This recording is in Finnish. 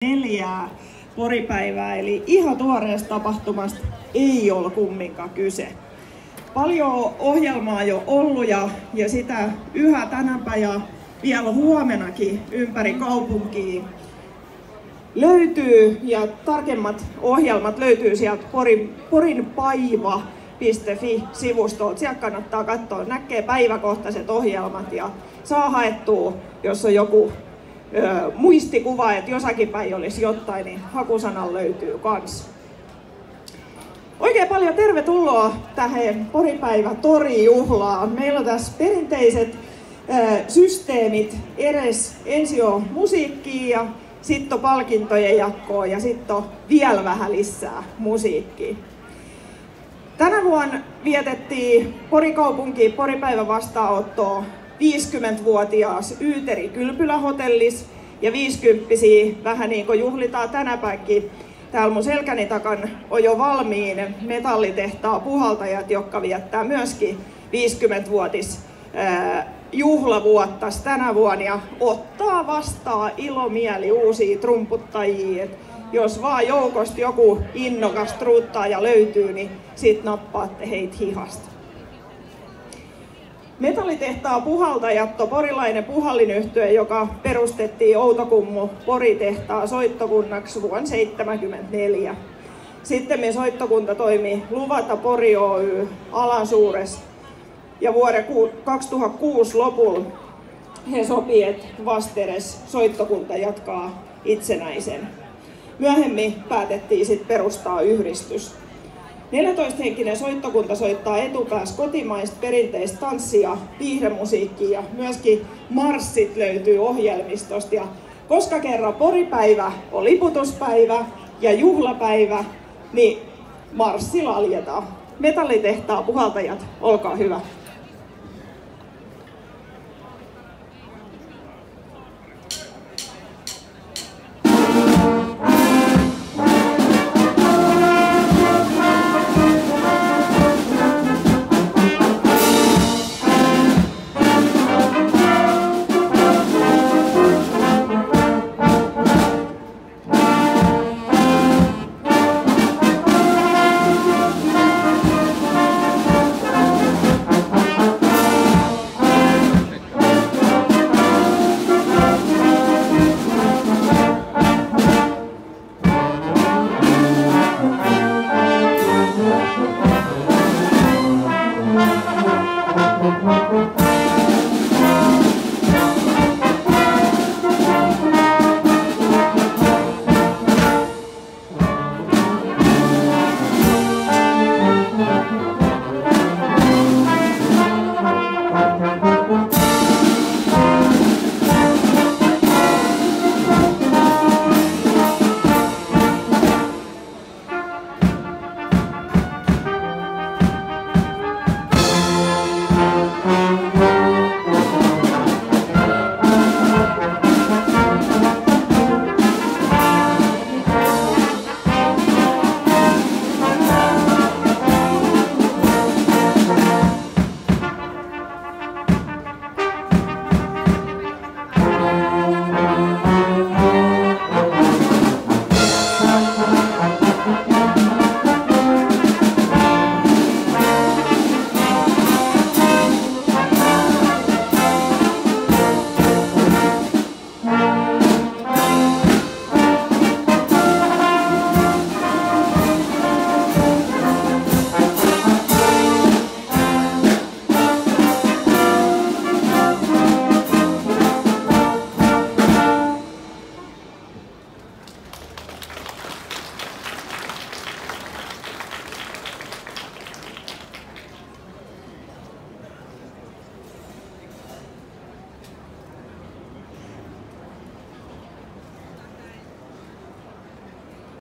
4 poripäivää, eli ihan tuoreesta tapahtumasta ei ole kumminkaan kyse. Paljon ohjelmaa jo ollut ja sitä yhä tänäpä ja vielä huomenakin ympäri kaupunkia löytyy, ja tarkemmat ohjelmat löytyy sieltä porinpaiva.fi-sivustolta. Sieltä kannattaa katsoa, näkee päiväkohtaiset ohjelmat ja saa haettua, jos on joku muistikuva, että jossakin päin olisi jotain, niin hakusanan löytyy kans. Oikein paljon tervetuloa tähän Poripäivä-torijuhlaan. Meillä on tässä perinteiset systeemit edes. Ensin on musiikkia ja sitten on palkintojen jakoa ja sitten on vielä vähän lisää musiikkia. Tänä vuonna vietettiin Porikaupunkiin Poripäivän vastaanottoa 50-vuotias Yyteri Kylpylähotellis ja 50-vuotiaita vähän niin kuin juhlitaan tänäpäinkin. Täällä mun selkäni takan on jo valmiin metallitehtaan puhaltajat, jotka viettää myöskin 50-vuotis juhlavuotta tänä vuonna ja ottaa vastaan ilomieli uusia trumputtajia. Et jos vaan joukosta joku innokas truuttaaja löytyy, niin sit nappaatte heitä hihasta. Metallitehtaan puhaltajat on porilainen puhallinyhtye, joka perustettiin Outokummu Poritehtaan soittokunnaksi vuonna 1974. Sitten soittokunta toimi Luvata Pori Oy Alansuuressa ja vuoden 2006 lopulla he sopi, että vastedes soittokunta jatkaa itsenäisen. Myöhemmin päätettiin sitten perustaa yhdistys. 14-henkinen soittokunta soittaa etupäässä kotimaista perinteistä tanssia, viihdemusiikkia ja myöskin marssit löytyy ohjelmistosta. Ja koska kerran poripäivä on liputuspäivä ja juhlapäivä, niin marssi laljetaan. Metallitehtaan puhaltajat, olkaa hyvä.